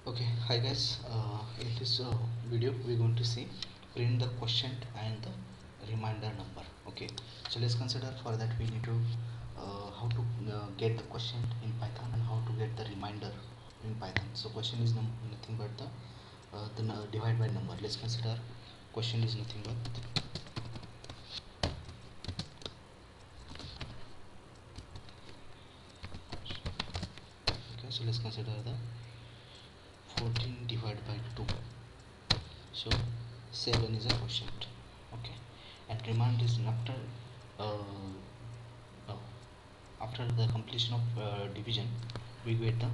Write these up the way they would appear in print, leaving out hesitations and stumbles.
Okay, hi guys. In this video, we're going to see print the quotient and the reminder number. Okay, so let's consider for that we need to how to get the quotient in Python and how to get the reminder in Python. So quotient is nothing but the divide by number. Let's consider quotient is nothing but okay. So let's consider the 14 divided by 2. So 7 is a quotient. Okay, and reminder is uh, uh, after the completion of division we get the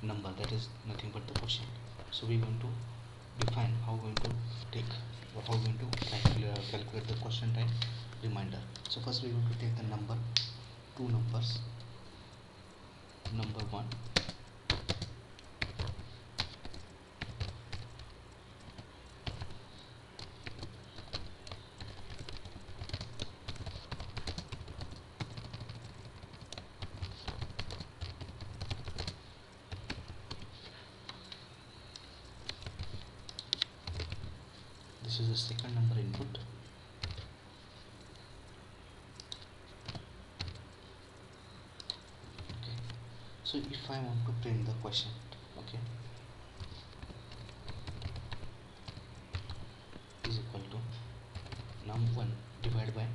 number that is nothing but the quotient. So we're going to define how we're going to take or how we're going to calculate the quotient and reminder. So first we're going to take the number, two numbers, number 1, this is the second number input, okay. So if I want to print the quotient, okay, is equal to num1 divided by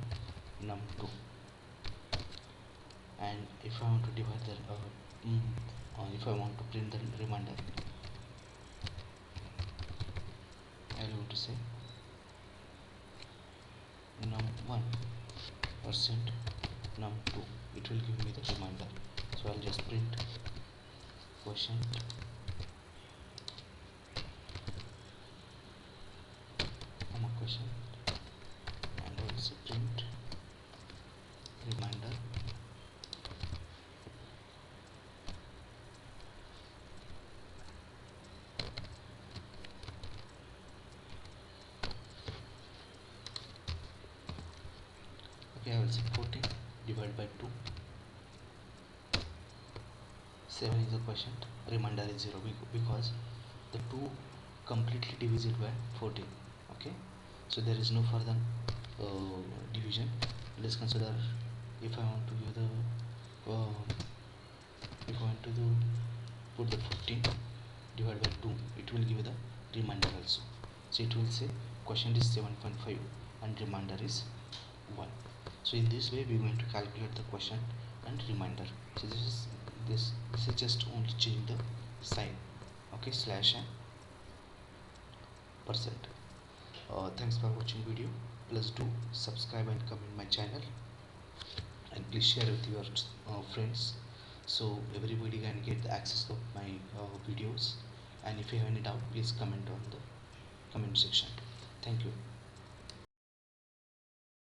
num2, and if I want to divide the if I want to print the reminder, I will going to say num1 percent num2, it will give me the reminder. So I'll just print quotient comma quotient and also print reminder. Okay, I will say 14 divided by 2, 7 is the quotient, reminder is 0 because the 2 completely divisible by 14. Okay, so there is no further division. Let's consider if I want to give the if I want to put the 14 divided by 2, it will give the reminder also. So it will say quotient is 7.5 and reminder is 1. So in this way we are going to calculate the quotient and reminder. So this is just only change the sign, okay, slash and percent. Thanks for watching video. Please do subscribe and comment my channel, and please share with your friends so everybody can get the access of my videos. And if you have any doubt, please comment on the comment section. Thank you.